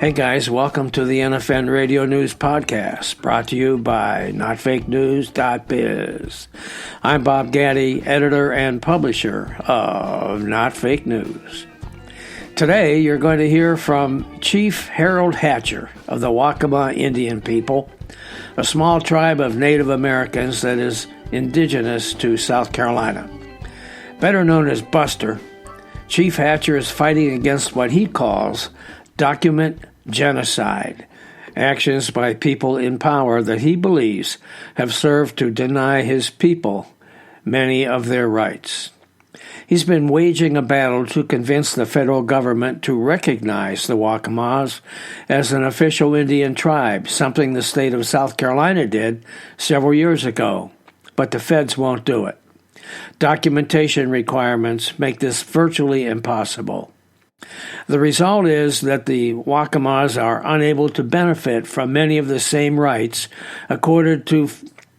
Hey guys, welcome to the NFN Radio News Podcast, brought to you by NotFakeNews.biz. I'm Bob Gaddy, editor and publisher of Not Fake News. Today, you're going to hear from Chief Harold Hatcher of the Waccamaw Indian People, a small tribe of Native Americans that is indigenous to South Carolina. Better known as Buster, Chief Hatcher is fighting against what he calls genocide, actions by people in power that he believes have served to deny his people many of their rights. He's been waging a battle to convince the federal government to recognize the Waccamaws as an official Indian tribe, something the state of South Carolina did several years ago, but the feds won't do it. Documentation requirements make this virtually impossible. The result is that the Waccamaws are unable to benefit from many of the same rights accorded to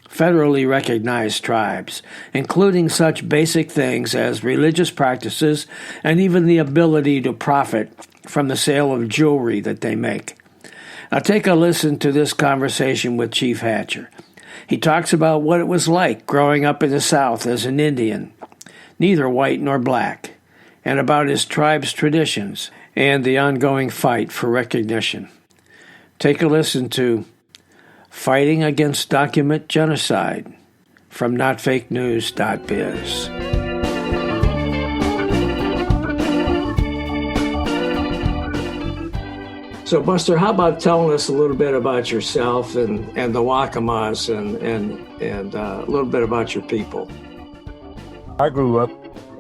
federally recognized tribes, including such basic things as religious practices and even the ability to profit from the sale of jewelry that they make. Now take a listen to this conversation with Chief Hatcher. He talks about what it was like growing up in the South as an Indian, neither white nor black, and about his tribe's traditions and the ongoing fight for recognition. Take a listen to Fighting Against Genocide from NotFakeNews.biz. So, Buster, how about telling us a little bit about yourself and the Waccamaws and a little bit about your people? I grew up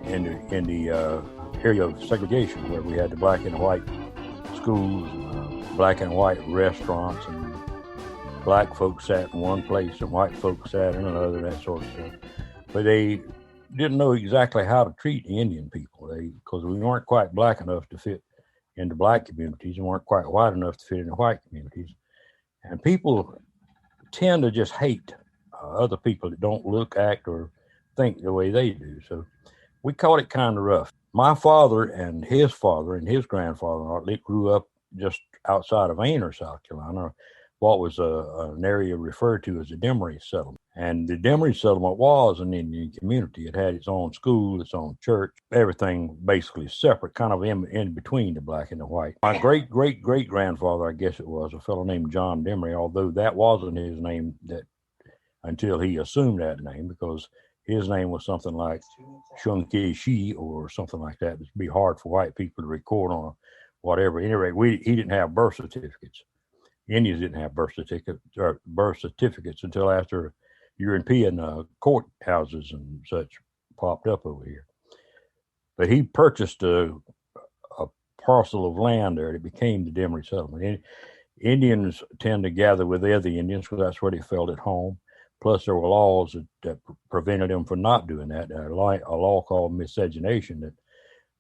in the area of segregation where we had the black and white schools, black and white restaurants, and black folks sat in one place and white folks sat in another, that sort of stuff. But they didn't know exactly how to treat the Indian people because we weren't quite black enough to fit into black communities and weren't quite white enough to fit into white communities. And people tend to just hate other people that don't look, act, or think the way they do. So we caught it kind of rough. My father and his grandfather they grew up just outside of Ainer, South Carolina, what was an area referred to as the Demery settlement. And the Demery settlement was an Indian community. It had its own school, its own church, everything basically separate, kind of in between the black and the white. My great-great-great-grandfather, I guess it was, a fellow named John Demery, although that wasn't his name until he assumed that name, because his name was something like Shunkeshi or something like that. It'd be hard for white people to record on whatever. At any rate, he didn't have birth certificates. Indians didn't have birth certificates until after European courthouses and such popped up over here. But he purchased a parcel of land there that became the Demery settlement. Indians tend to gather with the other Indians because that's where they felt at home. Plus, there were laws that prevented them from not doing that. A law called miscegenation that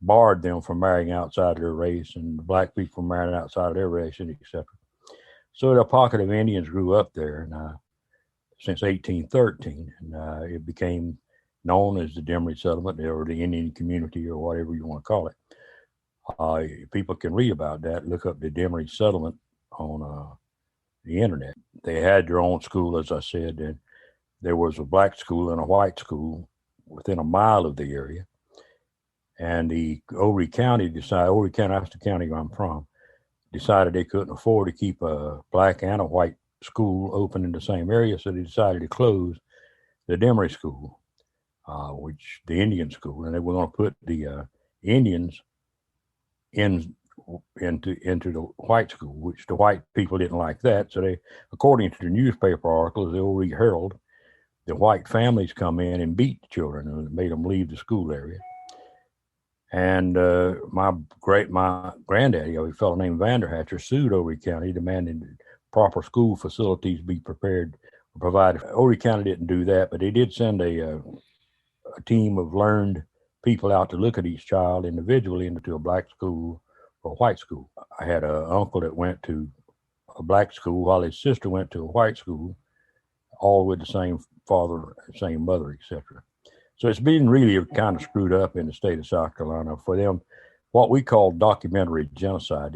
barred them from marrying outside of their race and black people from marrying outside of their race, and etc. So a pocket of Indians grew up there since 1813, and it became known as the Demery settlement or the Indian community or whatever you want to call it. People can read about that, look up the Demery settlement on the internet. They had their own school, as I said, and there was a black school and a white school within a mile of the area. And the Horry County, that's the county I'm from, decided they couldn't afford to keep a black and a white school open in the same area, so they decided to close the Demery school, which the Indian school, and they were going to put the Indians into the white school, which the white people didn't like that. So they, according to the newspaper articles, the Horry Herald, the white families come in and beat the children and made them leave the school area. And my granddaddy, a fellow named Vanderhatcher, sued Horry County, demanding proper school facilities be provided. Horry County didn't do that, but they did send a team of learned people out to look at each child individually into a black school or a white school. I had an uncle that went to a black school while his sister went to a white school. all with the same father, same mother, etc. So it's been really kind of screwed up in the state of South Carolina. For them, what we call documentary genocide,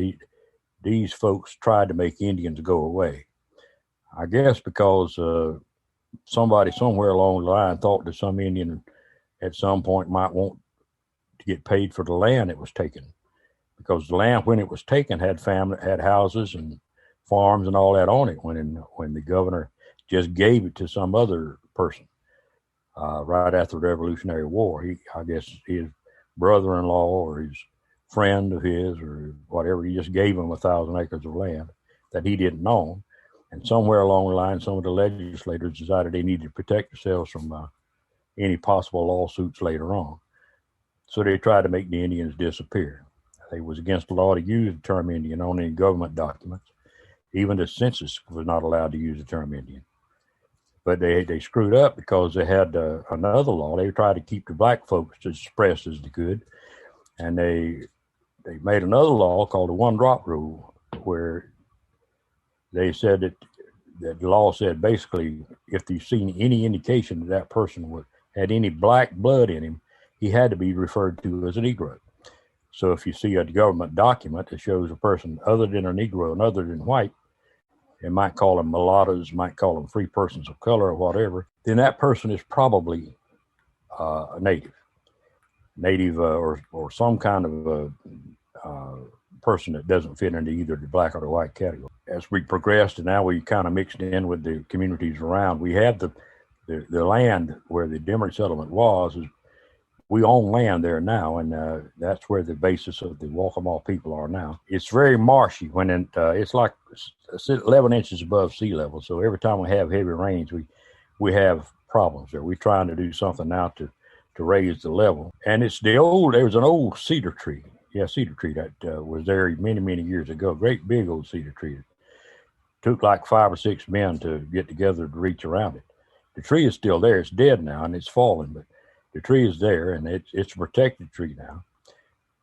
these folks tried to make Indians go away. I guess because somebody somewhere along the line thought that some Indian at some point might want to get paid for the land it was taken. Because the land, when it was taken, had family, had houses and farms and all that on it. When the governor just gave it to some other person right after the Revolutionary War, I guess his brother-in-law or his friend of his or whatever, he just gave him 1,000 acres of land that he didn't own. And somewhere along the line, some of the legislators decided they needed to protect themselves from any possible lawsuits later on. So they tried to make the Indians disappear. It was against the law to use the term Indian on any government documents. Even the census was not allowed to use the term Indian. But they screwed up because they had another law. They tried to keep the black folks as suppressed as they could. And they made another law called the one-drop rule, where they said that the law said basically if you've seen any indication that person had any black blood in him, he had to be referred to as a Negro. So if you see a government document that shows a person other than a Negro and other than white, it might call them mulattoes, might call them free persons of color or whatever, then that person is probably a native or some kind of person that doesn't fit into either the black or the white category. As we progressed and now we kind of mixed in with the communities around, we had the land where the Demery settlement was. We own land there now, and that's where the basis of the Waccamaw people are now. It's very marshy when it's like 11 inches above sea level. So every time we have heavy rains, we have problems there. We're trying to do something now to raise the level. And there was an old cedar tree. Yeah, cedar tree that was there many, many years ago. Great big old cedar tree. It took like 5 or 6 men to get together to reach around it. The tree is still there. It's dead now and it's fallen, but the tree is there, and it's a protected tree now.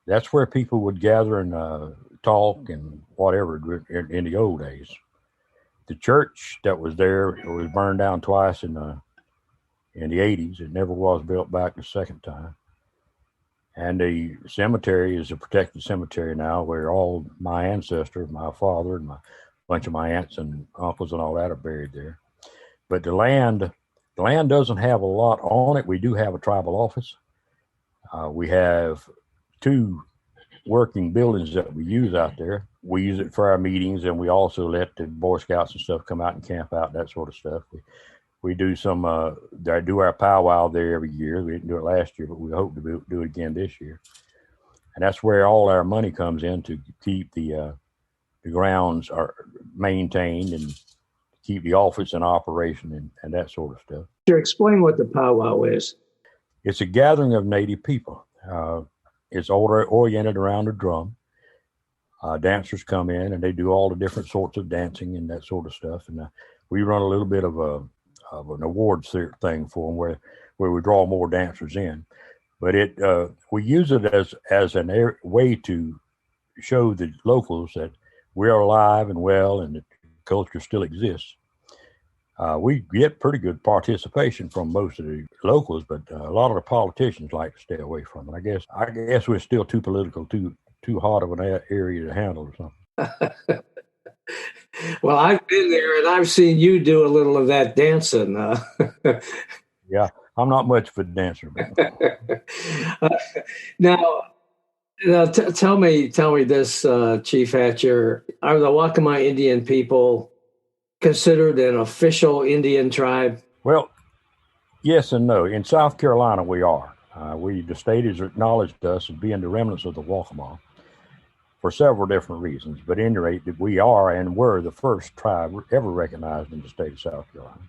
That's where people would gather and talk and whatever in the old days. The church that was there was burned down twice in the 80s. It never was built back the second time. And the cemetery is a protected cemetery now, where all my ancestors, my father, and a bunch of my aunts and uncles and all that are buried there. But the land doesn't have a lot on it. We do have a tribal office. We have 2 working buildings that we use out there. We use it for our meetings, and we also let the Boy Scouts and stuff come out and camp out, that sort of stuff. We do do our powwow there every year. We didn't do it last year, but we hope to do it again this year. And that's where all our money comes in to keep the grounds are maintained and keep the office in operation and that sort of stuff. Explain what the powwow is. It's a gathering of Native people. It's oriented around a drum. Dancers come in and they do all the different sorts of dancing and that sort of stuff. And we run a little bit of an awards thing for them where we draw more dancers in. But we use it as a way to show the locals that we're alive and well and that culture still exists. We get pretty good participation from most of the locals, but a lot of the politicians like to stay away from it. I guess we're still too political, too hot of an area to handle or something. Well, I've been there and I've seen you do a little of that dancing. Yeah, I'm not much of a dancer. Now, tell me this, Chief Hatcher. Are the Waccamaw Indian people considered an official Indian tribe? Well, yes and no. In South Carolina, we are. The state has acknowledged us as being the remnants of the Waccamaw for several different reasons. But at any rate, we are and were the first tribe ever recognized in the state of South Carolina.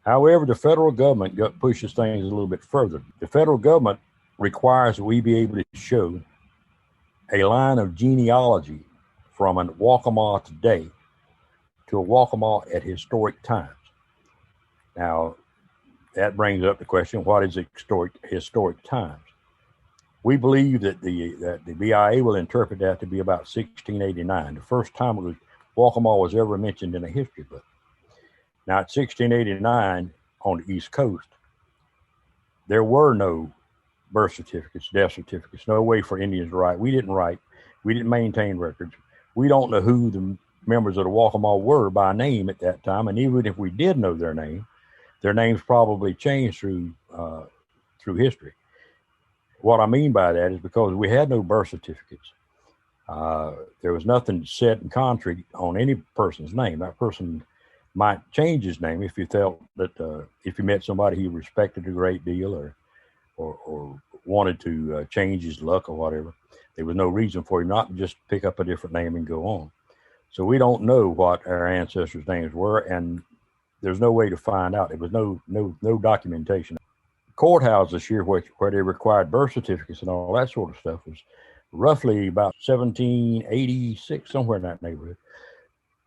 However, the federal government pushes things a little bit further. The federal government requires that we be able to show a line of genealogy from a Waccamaw today to a Waccamaw at historic times. Now, that brings up the question, what is historic times? We believe that the BIA will interpret that to be about 1689, the first time Waccamaw was ever mentioned in a history book. Now, in 1689, on the East Coast, there were no birth certificates, death certificates, no way for Indians to write. We didn't write. We didn't maintain records. We don't know who the members of the Waccamaw were by name at that time. And even if we did know their names probably changed through history. What I mean by that is because we had no birth certificates. There was nothing set in concrete on any person's name. That person might change his name if you felt that if you met somebody he respected a great deal or wanted to change his luck or whatever. There was no reason for him not to just pick up a different name and go on. So we don't know what our ancestors' names were, and there's no way to find out. There was no documentation. Courthouses here where they required birth certificates and all that sort of stuff was roughly about 1786, somewhere in that neighborhood.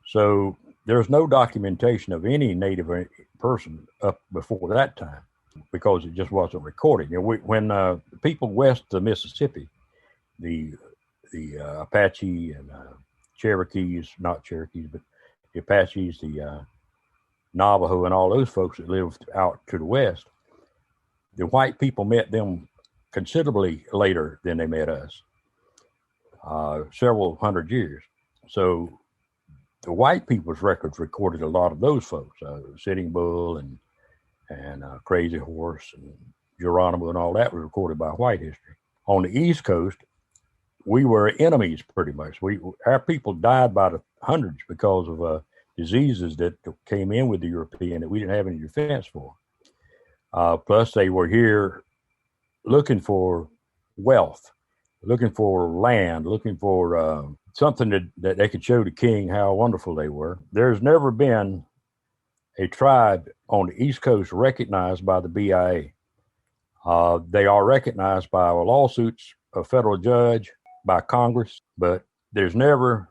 So there's no documentation of any Native person up before that time because it just wasn't recorded. You know, when the people west of the Mississippi, the Apache and Cherokees, not Cherokees, but the Apaches, the Navajo, and all those folks that lived out to the west, the white people met them considerably later than they met us, several hundred years. So the white people's records recorded a lot of those folks, Sitting Bull and Crazy Horse and Geronimo and all that was recorded by white history. On the East Coast, we were enemies pretty much. Our people died by the hundreds because of diseases that came in with the European that we didn't have any defense for. Plus, they were here looking for wealth, looking for land, looking for something that they could show the king how wonderful they were. There's never been a tribe on the East Coast recognized by the BIA. They are recognized by lawsuits, a federal judge, by Congress, but there's never,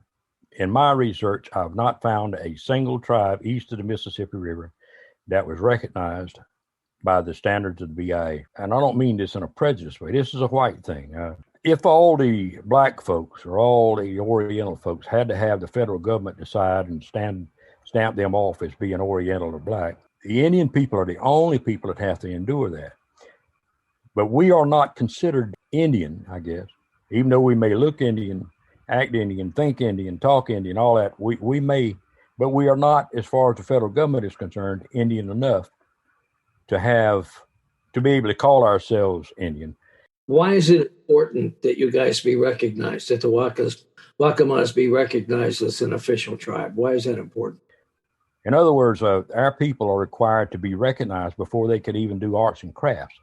in my research, I've not found a single tribe east of the Mississippi River that was recognized by the standards of the BIA. And I don't mean this in a prejudiced way. This is a white thing. If all the black folks or all the Oriental folks had to have the federal government decide and stamp them off as being Oriental or black, the Indian people are the only people that have to endure that. But we are not considered Indian, I guess. Even though we may look Indian, act Indian, think Indian, talk Indian, all that, we may, but we are not, as far as the federal government is concerned, Indian enough to be able to call ourselves Indian. Why is it important that you guys be recognized, that the Waccamaws be recognized as an official tribe? Why is that important? In other words, our people are required to be recognized before they could even do arts and crafts.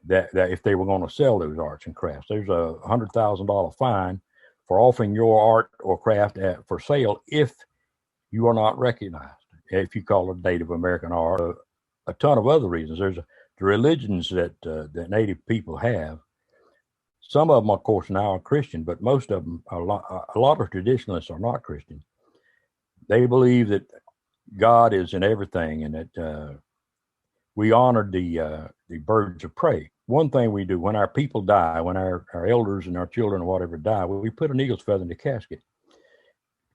That if they were going to sell those arts and crafts, there's a $100,000 fine for offering your art or craft for sale if you are not recognized. If you call it Native American art, a ton of other reasons. There's the religions that Native people have. Some of them, of course, now are Christian, but most of them, a lot of traditionalists are not Christian. They believe that God is in everything and that we honored the birds of prey. One thing we do when our people die, when our elders and our children or whatever die, we put an eagle's feather in the casket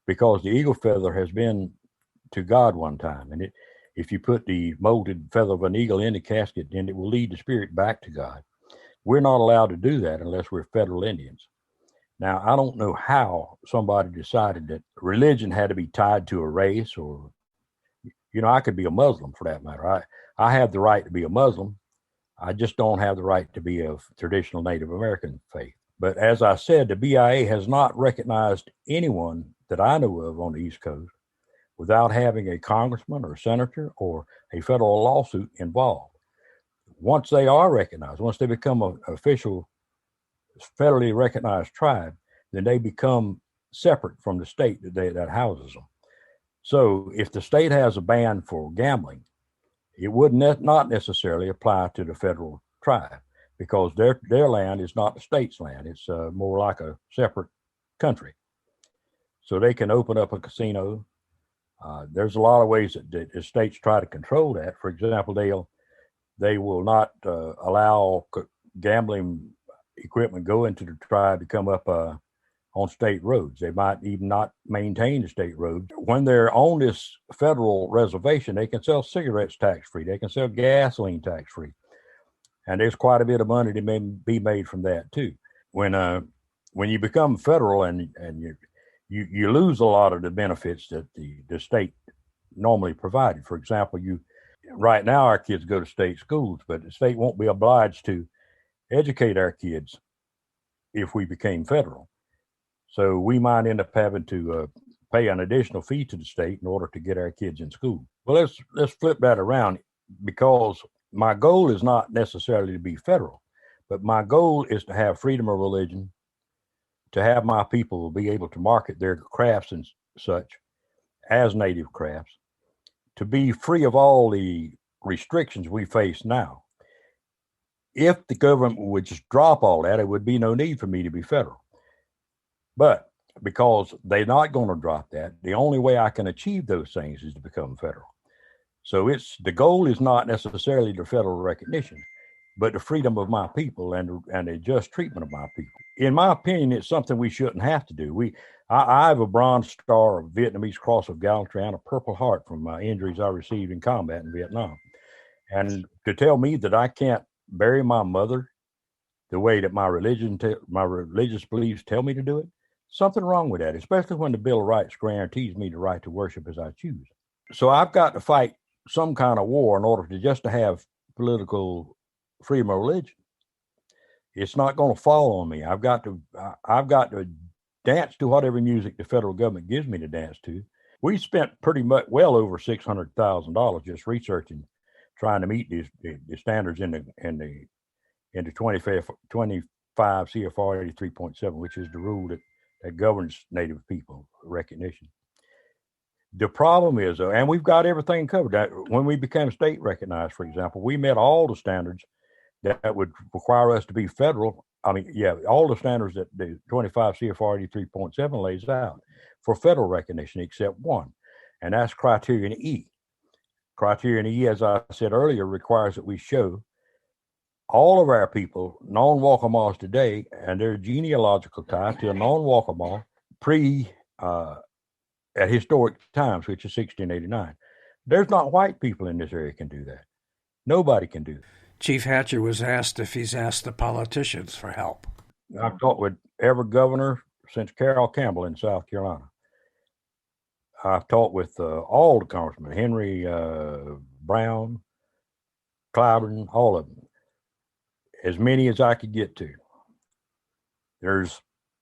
because the eagle feather has been to God one time. And if you put the molded feather of an eagle in the casket, then it will lead the spirit back to God. We're not allowed to do that unless we're federal Indians. Now, I don't know how somebody decided that religion had to be tied to a race or, I could be a Muslim for that matter. I have the right to be a Muslim. I just don't have the right to be of traditional Native American faith. But as I said, the BIA has not recognized anyone that I know of on the East Coast without having a congressman or senator or a federal lawsuit involved. Once they are recognized, once they become an official federally recognized tribe, then they become separate from the state that houses them. So if the state has a ban for gambling, it would not necessarily apply to the federal tribe because their land is not the state's land. It's more like a separate country. So they can open up a casino. There's a lot of ways that the states try to control that. For example, they will not allow gambling equipment go into the tribe to come up on state roads. They might even not maintain the state roads. When they're on this federal reservation, they can sell cigarettes tax-free. They can sell gasoline tax-free. And there's quite a bit of money that may be made from that too. When you become federal and you lose a lot of the benefits that the state normally provided. For example, right now our kids go to state schools, but the state won't be obliged to educate our kids if we became federal. So we might end up having to pay an additional fee to the state in order to get our kids in school. Well, let's flip that around, because my goal is not necessarily to be federal, but my goal is to have freedom of religion, to have my people be able to market their crafts and such as native crafts, to be free of all the restrictions we face now. If the government would just drop all that, it would be no need for me to be federal. But because they're not going to drop that, the only way I can achieve those things is to become federal. So the goal is not necessarily the federal recognition, but the freedom of my people and the just treatment of my people. In my opinion, it's something we shouldn't have to do. I have a Bronze Star, a Vietnamese Cross of Gallantry, and a Purple Heart from my injuries I received in combat in Vietnam. And to tell me that I can't bury my mother the way that my religious beliefs tell me to do it, something wrong with that, especially when the Bill of Rights guarantees me the right to worship as I choose. So I've got to fight some kind of war in order to have political freedom of religion. It's not going to fall on me. I've got to dance to whatever music the federal government gives me to dance to. We spent pretty much well over $600,000 just researching, trying to meet the standards in the 25 CFR 83.7, which is the rule that governs Native people recognition. The problem is, and we've got everything covered. When we became state recognized, for example, we met all the standards that would require us to be federal. All the standards that the 25 CFR 83.7 lays out for federal recognition, except one, and that's criterion E. Criterion E, as I said earlier, requires that we show all of our people, non-Waccamaws today, and their genealogical tie to a non-Waccamaw at historic times, which is 1689. There's not white people in this area can do that. Nobody can do that. Chief Hatcher was asked if he's asked the politicians for help. I've talked with every governor since Carroll Campbell in South Carolina. I've talked with all the congressmen, Henry Brown, Clyburn, all of them, as many as I could get to.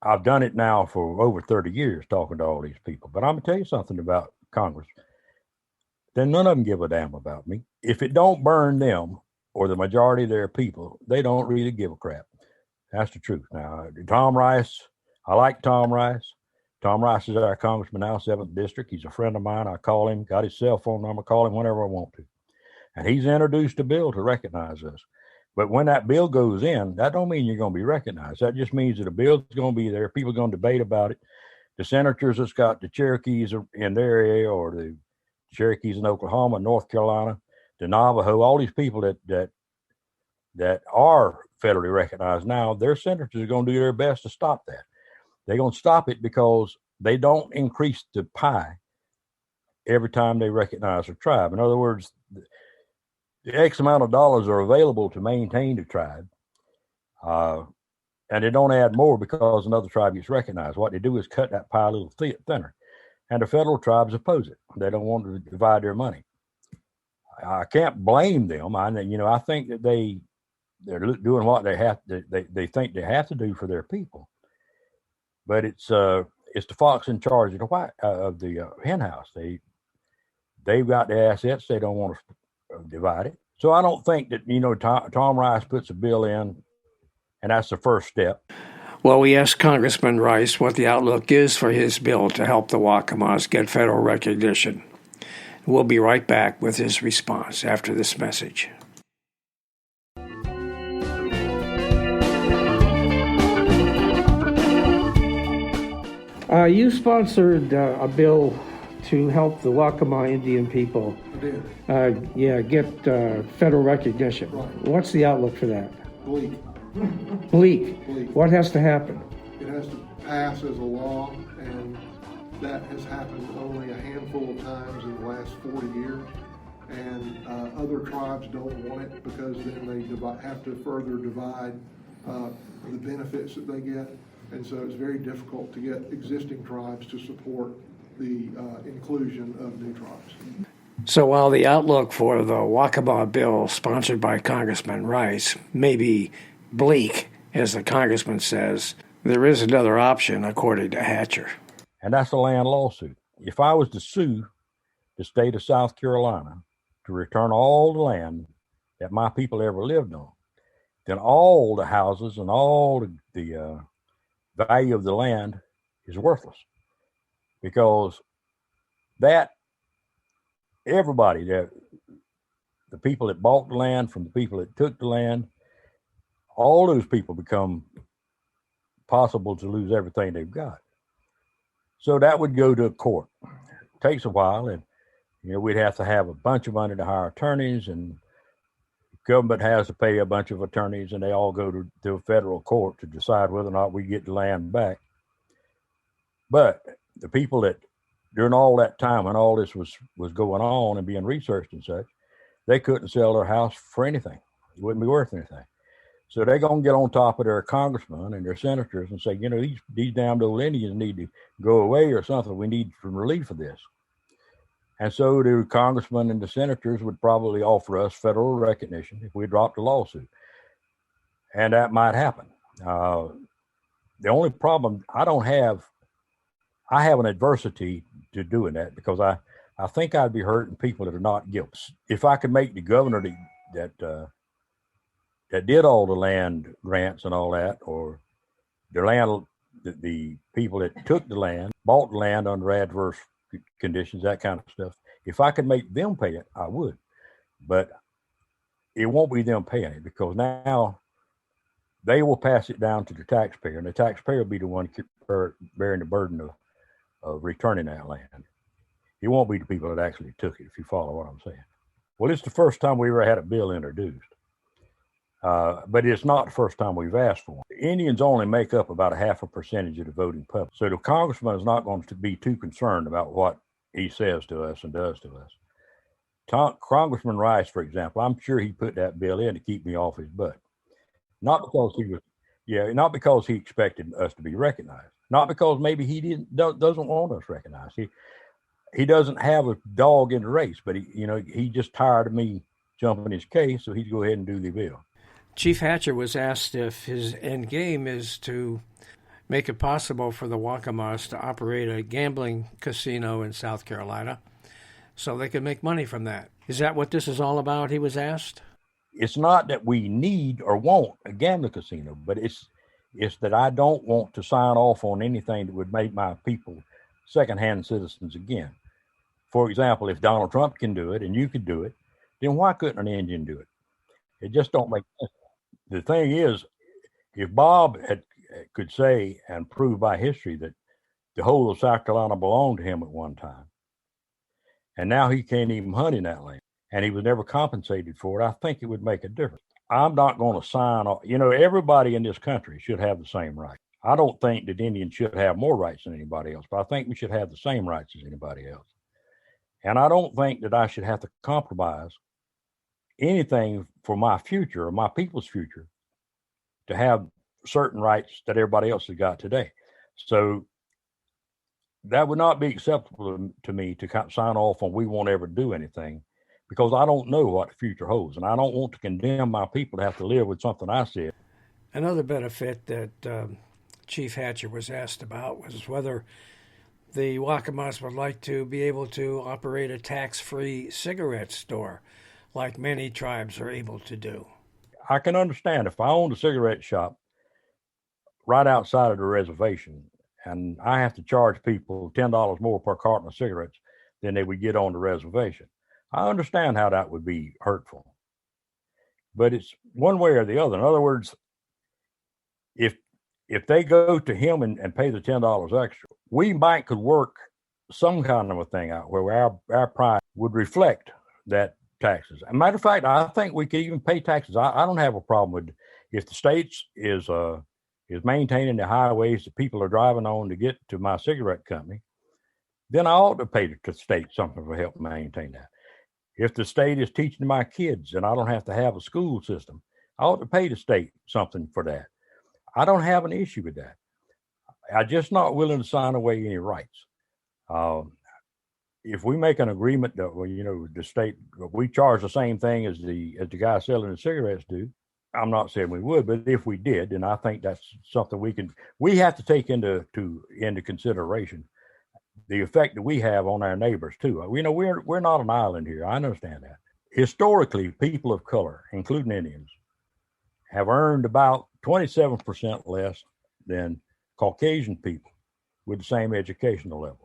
I've done it now for over 30 years talking to all these people. But I'm going to tell you something about Congress. Then none of them give a damn about me. If it don't burn them or the majority of their people, they don't really give a crap. That's the truth. Now, Tom Rice, I like Tom Rice. Tom Rice is our congressman now, 7th District. He's a friend of mine. I call him, got his cell phone number, call him whenever I want to. And he's introduced a bill to recognize us. But when that bill goes in, that don't mean you're going to be recognized. That just means that a bill's going to be there. People are going to debate about it. The senators that's got the Cherokees in their area, or the Cherokees in Oklahoma, North Carolina, the Navajo, all these people that are federally recognized now, their senators are going to do their best to stop that. They're going to stop it because they don't increase the pie every time they recognize a tribe. In other words, the X amount of dollars are available to maintain the tribe, and they don't add more because another tribe gets recognized. What they do is cut that pie a little thinner, and the federal tribes oppose it. They don't want to divide their money. I can't blame them. I think that they're doing what they have. They think they have to do for their people, but it's the fox in charge of the hen house. They've got the assets. They don't want to divide it. So I don't think that, Tom Rice puts a bill in, and that's the first step. Well, we asked Congressman Rice what the outlook is for his bill to help the Waccamaws get federal recognition. We'll be right back with his response after this message. You sponsored a bill to help the Waccamaw Indian people get federal recognition. Right. What's the outlook for that? Bleak. Bleak. What has to happen? It has to pass as a law, and that has happened only a handful of times in the last 40 years. And other tribes don't want it because then they have to further divide the benefits that they get. And so it's very difficult to get existing tribes to support the inclusion of new tribes. So while the outlook for the Waccamaw bill sponsored by Congressman Rice may be bleak, as the congressman says, there is another option, according to Hatcher. And that's a land lawsuit. If I was to sue the state of South Carolina to return all the land that my people ever lived on, then all the houses and all the value of the land is worthless, because that everybody, the people that bought the land from the people that took the land, all those people become possible to lose everything they've got. So that would go to a court. It takes a while, and we'd have to have a bunch of money to hire attorneys, and the government has to pay a bunch of attorneys, and they all go to a federal court to decide whether or not we get the land back. But the people that, during all that time when all this was going on and being researched and such, they couldn't sell their house for anything. It wouldn't be worth anything. So they're going to get on top of their congressmen and their senators and say, these damned old Indians need to go away or something. We need some relief for this. And so the congressmen and the senators would probably offer us federal recognition if we dropped a lawsuit. And that might happen. The only problem, I have an adversity to doing that, because I think I'd be hurting people that are not guilty. If I could make the governor that did all the land grants and all that, or the people that took the land, bought the land under adverse conditions, that kind of stuff, if I could make them pay it, I would. But it won't be them paying it, because now they will pass it down to the taxpayer, and the taxpayer will be the one bearing the burden of returning that land. It won't be the people that actually took it, if you follow what I'm saying. Well, it's the first time we ever had a bill introduced. But it's not the first time we've asked for it. Indians only make up about 0.5% of the voting public. So the congressman is not going to be too concerned about what he says to us and does to us. Congressman Rice, for example, I'm sure he put that bill in to keep me off his butt. Not because he expected us to be recognized. Not because maybe he doesn't want us recognized. He doesn't have a dog in the race, but he just tired of me jumping his case, so he'd go ahead and do the bill. Chief Hatcher was asked if his end game is to make it possible for the Waccamaws to operate a gambling casino in South Carolina so they can make money from that. Is that what this is all about, he was asked? It's not that we need or want a gambling casino, but it's that I don't want to sign off on anything that would make my people secondhand citizens again. For example, if Donald Trump can do it and you could do it, then why couldn't an Indian do it? It just don't make sense. The thing is, if Bob could say and prove by history that the whole of South Carolina belonged to him at one time, and now he can't even hunt in that land, and he was never compensated for it, I think it would make a difference. I'm not going to sign off. Everybody in this country should have the same rights. I don't think that Indians should have more rights than anybody else, but I think we should have the same rights as anybody else. And I don't think that I should have to compromise anything for my future or my people's future to have certain rights that everybody else has got today. So that would not be acceptable to me to sign off on we won't ever do anything, because I don't know what the future holds, and I don't want to condemn my people to have to live with something I said. Another benefit that Chief Hatcher was asked about was whether the Waccamaws would like to be able to operate a tax-free cigarette store like many tribes are able to do. I can understand if I owned a cigarette shop right outside of the reservation and I have to charge people $10 more per carton of cigarettes than they would get on the reservation. I understand how that would be hurtful, but it's one way or the other. In other words, if they go to him and pay the $10 extra, we might could work some kind of a thing out where our price would reflect that taxes. As a matter of fact, I think we could even pay taxes. I don't have a problem with if the state is is maintaining the highways that people are driving on to get to my cigarette company, then I ought to pay the state something for help maintain that. If the state is teaching my kids and I don't have to have a school system, I ought to pay the state something for that. I don't have an issue with that. I'm just not willing to sign away any rights. If we make an agreement that, well, the state, we charge the same thing as the guy selling the cigarettes do, I'm not saying we would, but if we did, then I think that's something we have to take into consideration the effect that we have on our neighbors too. We're not an island here. I understand that. Historically, people of color, including Indians, have earned about 27% less than Caucasian people with the same educational levels.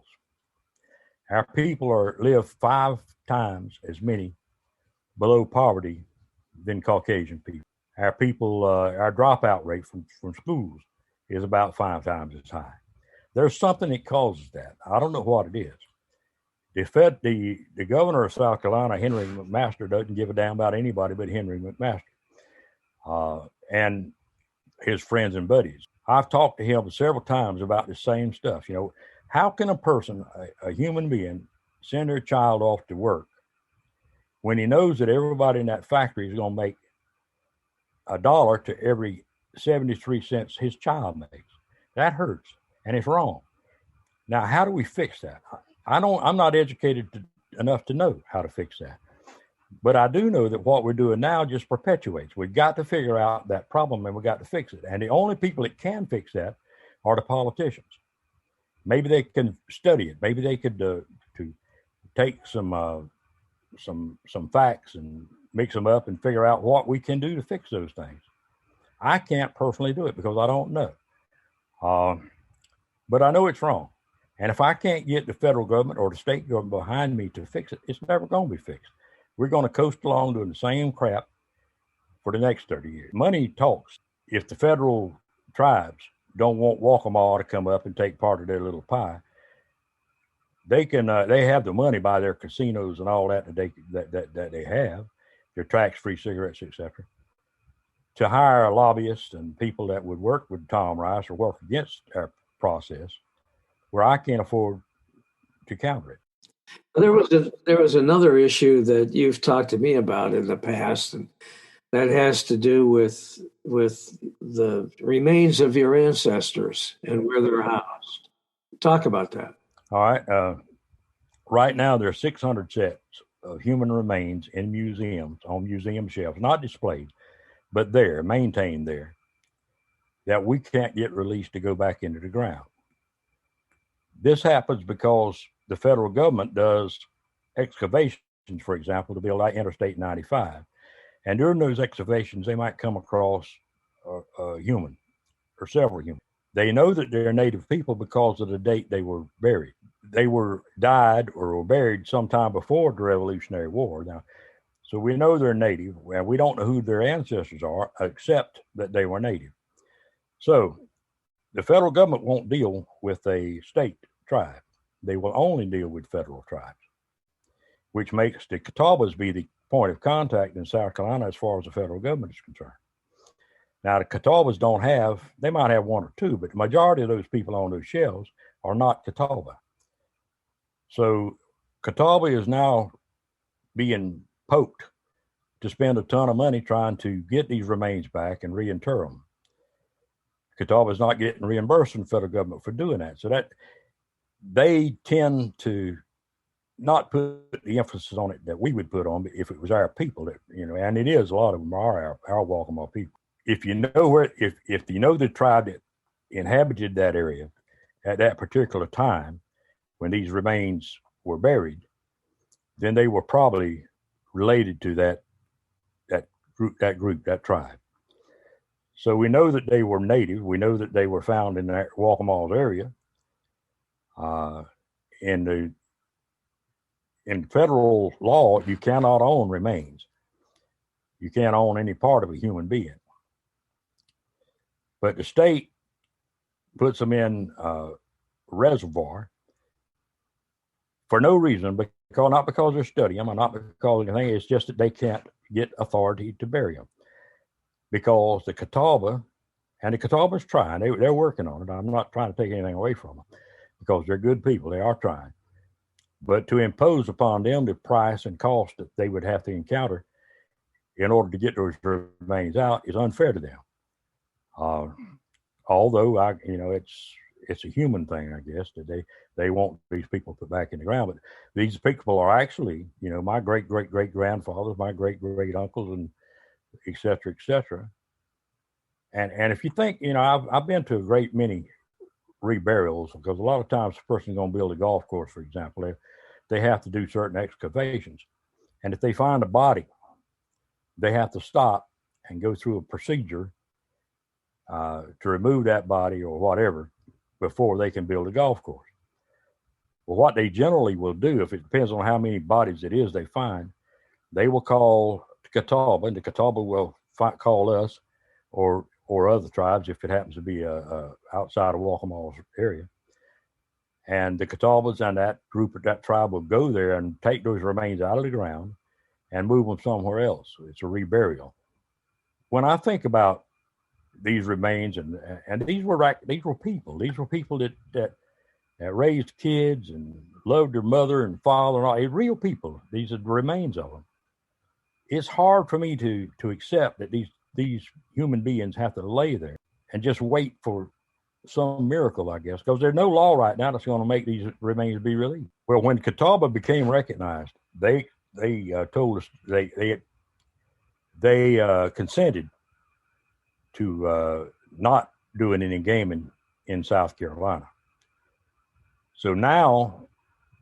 Our people live 5 times as many below poverty than Caucasian people. Our people, our dropout rate from schools is about 5 times as high. There's something that causes that. I don't know what it is. The governor of South Carolina, Henry McMaster, doesn't give a damn about anybody but Henry McMaster and his friends and buddies. I've talked to him several times about the same stuff. How can a person, a human being, send their child off to work when he knows that everybody in that factory is going to make $1 to every 73 cents his child makes? That hurts, and it's wrong. Now, how do we fix that? I'm not educated enough to know how to fix that. But I do know that what we're doing now just perpetuates. We've got to figure out that problem, and we've got to fix it. And the only people that can fix that are the politicians. Maybe they can study it. Maybe they could to take some facts and mix them up and figure out what we can do to fix those things. I can't personally do it because I don't know. But I know it's wrong. And if I can't get the federal government or the state government behind me to fix it, it's never going to be fixed. We're going to coast along doing the same crap for the next 30 years. Money talks. If the federal tribes don't want Waccamaw to come up and take part of their little pie, they can. They have the money by their casinos and all that they have, their tax-free cigarettes, etc., to hire lobbyists and people that would work with Tom Rice or work against our process, where I can't afford to counter it. There was another issue that you've talked to me about in the past, and that has to do with the remains of your ancestors and where they're housed. Talk about that. All right. Right now, there are 600 sets of human remains in museums, on museum shelves, not displayed, but there, maintained there, that we can't get released to go back into the ground. This happens because the federal government does excavations, for example, to build out Interstate 95. And during those excavations, they might come across a human or several humans. They know that they're Native people because of the date they were buried. They died or were buried sometime before the Revolutionary War. Now, so we know they're Native, and we don't know who their ancestors are, except that they were Native. So the federal government won't deal with a state tribe. They will only deal with federal tribes, which makes the Catawbas be the point of contact in South Carolina as far as the federal government is concerned. Now, the Catawbas they might have one or two, but the majority of those people on those shelves are not Catawba. So Catawba is now being poked to spend a ton of money trying to get these remains back and reinter them. Catawba is not getting reimbursed from the federal government for doing that. So that they tend to not put the emphasis on it that we would put on if it was our people, that, and it is, a lot of them are our Waccamaw people. If you know if you know the tribe that inhabited that area at that particular time when these remains were buried, then they were probably related to that tribe. So we know that they were Native. We know that they were found in that Waccamaw area. In federal law, you cannot own remains. You can't own any part of a human being. But the state puts them in a reservoir for no reason, not because they're studying them, or not because of anything. It's just that they can't get authority to bury them, because the Catawba And the Catawba's trying. They're working on it. I'm not trying to take anything away from them because they're good people. They are trying. But to impose upon them the price and cost that they would have to encounter in order to get those remains out is unfair to them. Although it's a human thing, I guess, that they want these people put back in the ground. But these people are actually, my great-great-great-grandfathers, my great-great-uncles, and et cetera, et cetera. And if you think, I've been to a great many reburials because a lot of times a person's going to build a golf course, for example, they have to do certain excavations. And if they find a body, they have to stop and go through a procedure to remove that body or whatever before they can build a golf course. Well, what they generally will do, if it depends on how many bodies it is they find, they will call the Catawba, and the Catawba will call us or other tribes if it happens to be outside of Waccamaw's area. And the Catawbas and that group of that tribe will go there and take those remains out of the ground and move them somewhere else. It's a reburial. When I think about these remains, and these were people that raised kids and loved their mother and father and all, real people. These are the remains of them. It's hard for me to accept that these human beings have to lay there and just wait for some miracle, I guess, because there's no law right now that's going to make these remains be released. Well, when Catawba became recognized, they told us they consented to not doing any gaming in South Carolina. So now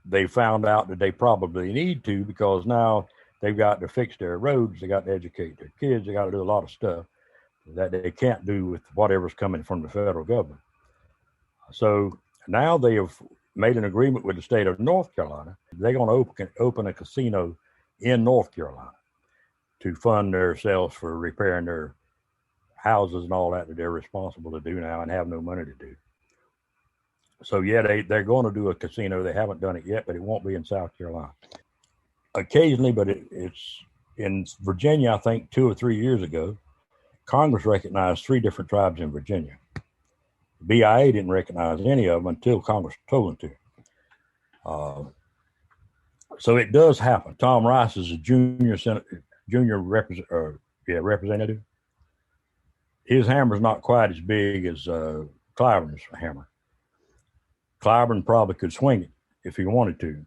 they found out that they probably need to, because now they've got to fix their roads, they got to educate their kids, they got to do a lot of stuff that they can't do with whatever's coming from the federal government. So now they have made an agreement with the state of North Carolina. They're going to open a casino in North Carolina to fund themselves for repairing their houses and all that they're responsible to do now and have no money to do. So yeah, they're going to do a casino. They haven't done it yet, but it won't be in South Carolina. Occasionally, but it's in Virginia, I think 2 or 3 years ago, Congress recognized 3 different tribes in Virginia. BIA didn't recognize any of them until Congress told them to. So it does happen. Tom Rice is a junior representative. His hammer's not quite as big as Clyburn's hammer. Clyburn probably could swing it if he wanted to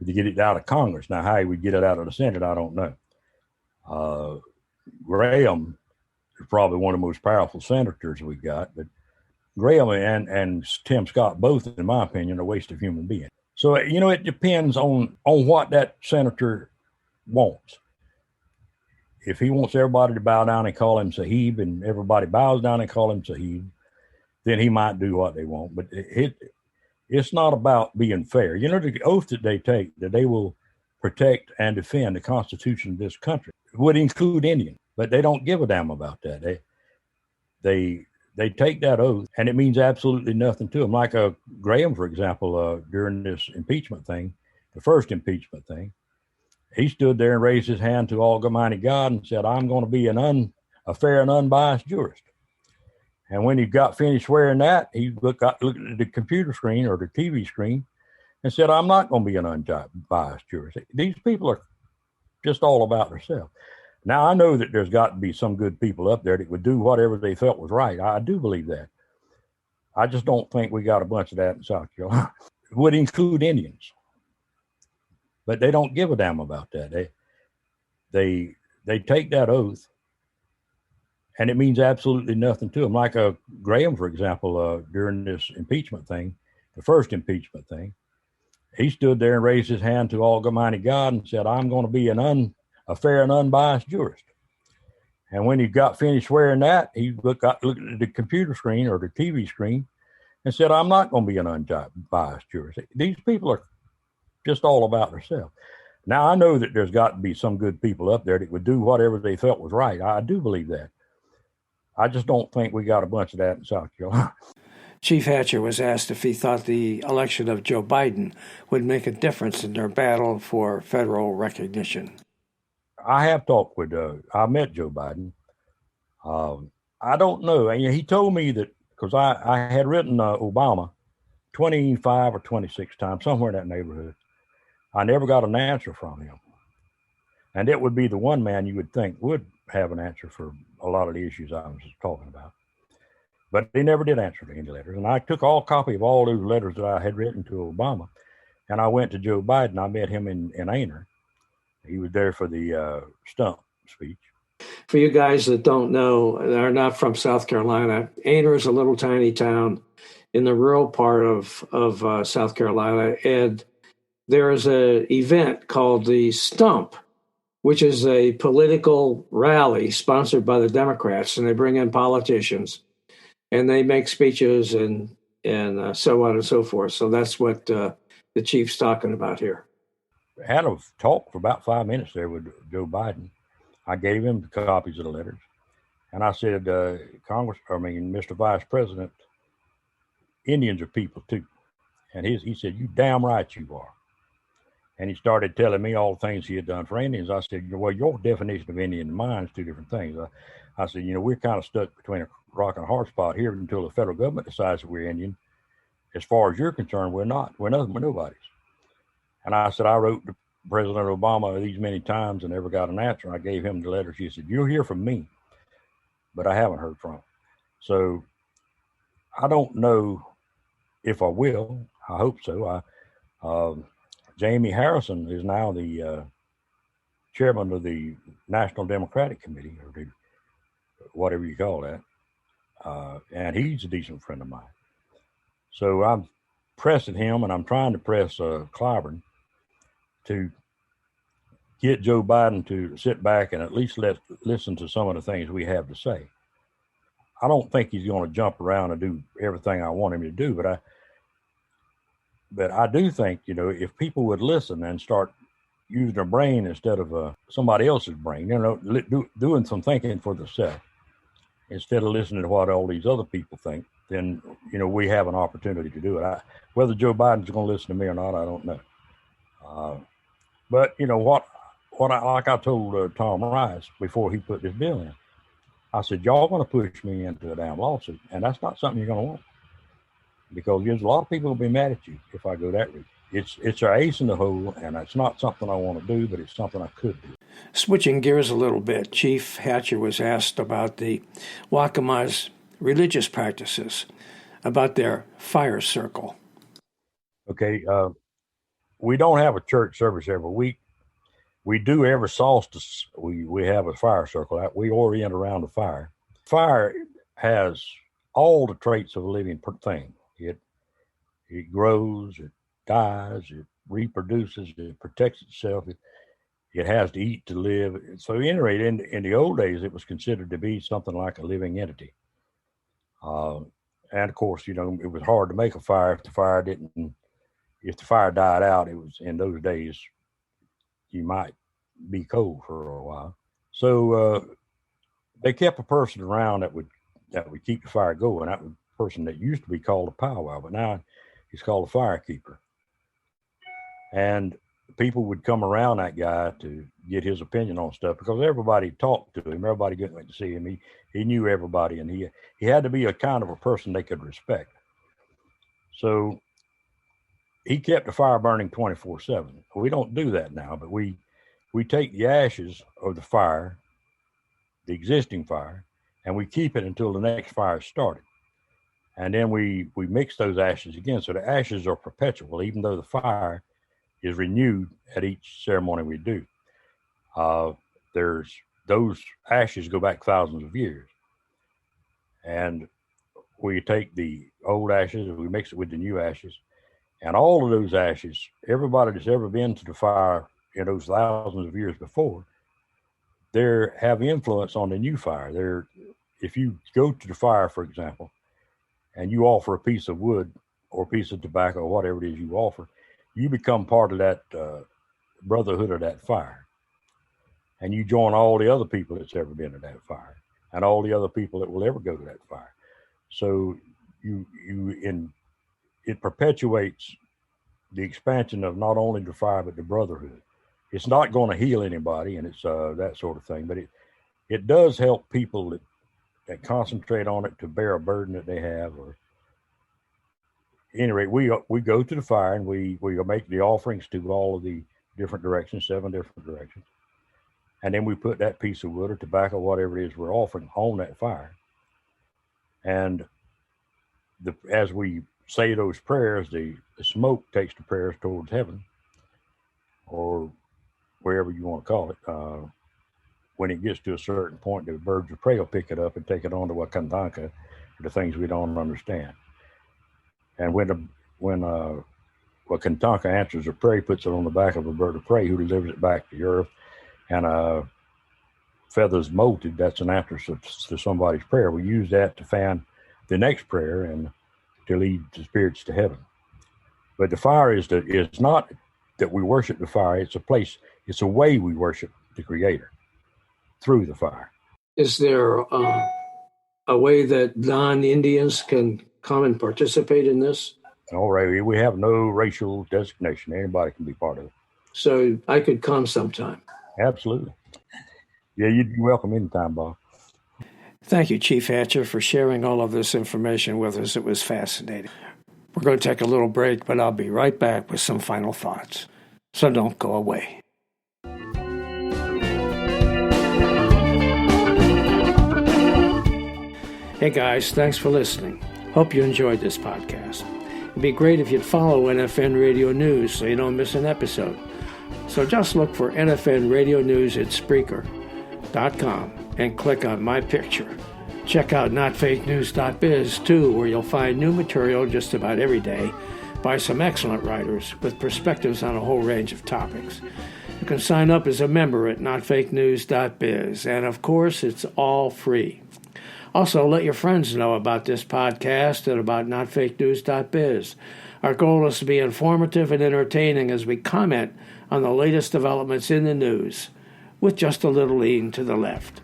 get it out of Congress. Now, how he would get it out of the Senate, I don't know. Graham is probably one of the most powerful senators we've got, but Graham and Tim Scott, both, in my opinion, are a waste of human beings. So, it depends on what that senator wants. If he wants everybody to bow down and call him Sahib, and everybody bows down and call him Sahib, then he might do what they want. But it's not about being fair. The oath that they take, that they will protect and defend the Constitution of this country, would include Indians, but they don't give a damn about that. They take that oath, and it means absolutely nothing to them. Like Graham, for example, during this impeachment thing, the first impeachment thing, he stood there and raised his hand to Almighty God and said, "I'm going to be a fair and unbiased jurist." And when he got finished swearing that, he looked at the computer screen or the TV screen and said, "I'm not going to be an unbiased jurist." These people are just all about themselves. Now, I know that there's got to be some good people up there that would do whatever they felt was right. I do believe that. I just don't think we got a bunch of that in South Carolina. It would include Indians. But they don't give a damn about that. They take that oath, and it means absolutely nothing to them. Like Graham, for example, during this impeachment thing, the first impeachment thing, he stood there and raised his hand to Almighty God and said, "I'm going to be a fair and unbiased jurist." And when he got finished swearing that, he looked at the computer screen or the TV screen and said, "I'm not going to be an unbiased jurist." These people are just all about themselves. Now, I know that there's got to be some good people up there that would do whatever they felt was right. I do believe that. I just don't think we got a bunch of that in South Carolina. Chief Hatcher was asked if he thought the election of Joe Biden would make a difference in their battle for federal recognition. I have talked with, I met Joe Biden. I don't know. And he told me that because I had written Obama 25 or 26 times, somewhere in that neighborhood. I never got an answer from him. And it would be the one man you would think would have an answer for a lot of the issues I was talking about. But he never did answer to any letters. And I took all copy of all those letters that I had written to Obama. And I went to Joe Biden. I met him in Aner. He was there for the stump speech. For you guys that don't know, are not from South Carolina, Aner is a little tiny town in the rural part of South Carolina. And there is an event called the Stump, which is a political rally sponsored by the Democrats. And they bring in politicians and they make speeches and so on and so forth. So that's what the chief's talking about here. I had a talk for about 5 minutes there with Joe Biden. I gave him the copies of the letters. And I said, Mr. Vice President, Indians are people too. And he said, you damn right you are. And he started telling me all the things he had done for Indians. I said, well, your definition of Indian and mine is two different things. I said, we're kind of stuck between a rock and a hard spot here until the federal government decides that we're Indian. As far as you're concerned, we're not. We're nothing. We're nobody's. And I said, I wrote to President Obama these many times and never got an answer. And I gave him the letter. She said, you'll hear from me, but I haven't heard from him. So I don't know if I will. I hope so. Jamie Harrison is now the chairman of the National Democratic Committee, or whatever you call that. And he's a decent friend of mine. So I'm pressing him, and I'm trying to press Clyburn to get Joe Biden to sit back and at least listen to some of the things we have to say. I don't think he's going to jump around and do everything I want him to do, but I do think, if people would listen and start using their brain instead of somebody else's brain, doing some thinking for themselves instead of listening to what all these other people think, then, we have an opportunity to do it. Whether Joe Biden's going to listen to me or not, I don't know. But like I told Tom Rice before he put this bill in, I said, y'all going to push me into a damn lawsuit, and that's not something you're going to want, because there's a lot of people who'll be mad at you if I go that route. It's an ace in the hole, and it's not something I want to do, but it's something I could do. Switching gears a little bit, Chief Hatcher was asked about the Waccamaws' religious practices, about their fire circle. Okay, we don't have a church service every week. We do every solstice. We have a fire circle. We orient around the fire. Fire has all the traits of a living thing. It grows, it dies, it reproduces, it protects itself. It has to eat to live. So, at any rate, in the old days, it was considered to be something like a living entity. And of course, it was hard to make a fire if the fire died out. It was, in those days, you might be cold for a while. So they kept a person around that would keep the fire going. That was a person that used to be called a powwow, but now he's called a firekeeper. And people would come around that guy to get his opinion on stuff, because everybody talked to him. Everybody went to see him. He knew everybody, and he had to be a kind of a person they could respect. So he kept the fire burning 24/7. We don't do that now, but we take the ashes of the fire, the existing fire, and we keep it until the next fire is started. And then we mix those ashes again. So the ashes are perpetual, even though the fire is renewed at each ceremony we do. Those ashes go back thousands of years. And we take the old ashes and we mix it with the new ashes. And all of those ashes, everybody that's ever been to the fire in those thousands of years before, they have influence on the new fire. If you go to the fire, for example, and you offer a piece of wood or a piece of tobacco or whatever it is you offer, you become part of that brotherhood of that fire. And you join all the other people that's ever been to that fire and all the other people that will ever go to that fire. So it perpetuates the expansion of not only the fire, but the brotherhood. It's not going to heal anybody, and it's that sort of thing, but it does help people that concentrate on it to bear a burden that they have. Or at any rate, we go to the fire and we make the offerings to all of the different directions, 7 different directions. And then we put that piece of wood or tobacco, whatever it is we're offering, on that fire. And as we say those prayers, the smoke takes the prayers towards heaven, or wherever you want to call it. When it gets to a certain point, the birds of prey will pick it up and take it on to Waccamaw, the things we don't understand. And when Waccamaw answers a prayer, puts it on the back of a bird of prey who delivers it back to the earth, and feathers molted, that's an answer to somebody's prayer. We use that to fan the next prayer and to lead the spirits to heaven. But the fire is not that we worship the fire, it's a place, it's a way we worship the Creator, through the fire. Is there a way that non-Indians can come and participate in this? All right, we have no racial designation. Anybody can be part of it. So I could come sometime. Absolutely. Yeah, you'd be welcome anytime, Bob. Thank you, Chief Hatcher, for sharing all of this information with us. It was fascinating. We're going to take a little break, but I'll be right back with some final thoughts. So don't go away. Hey guys, thanks for listening. Hope you enjoyed this podcast. It'd be great if you'd follow NFN Radio News so you don't miss an episode. So just look for NFN Radio News at Spreaker.com and click on my picture. Check out notfakenews.biz too, where you'll find new material just about every day by some excellent writers with perspectives on a whole range of topics. You can sign up as a member at notfakenews.biz, and of course, it's all free. Also, let your friends know about this podcast and about notfakenews.biz. Our goal is to be informative and entertaining as we comment on the latest developments in the news, with just a little lean to the left.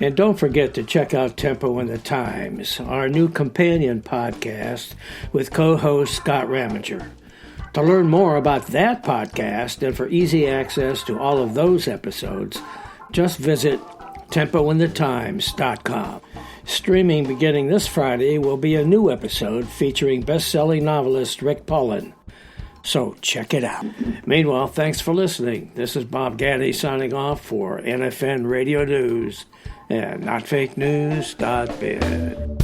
And don't forget to check out Tempo in the Times, our new companion podcast with co-host Scott Ramager. To learn more about that podcast and for easy access to all of those episodes, just visit tempointhetimes.com. Streaming beginning this Friday will be a new episode featuring best-selling novelist Rick Pullen. So check it out. Meanwhile, thanks for listening. This is Bob Gandy signing off for NFN Radio News and NotFakeNews.biz.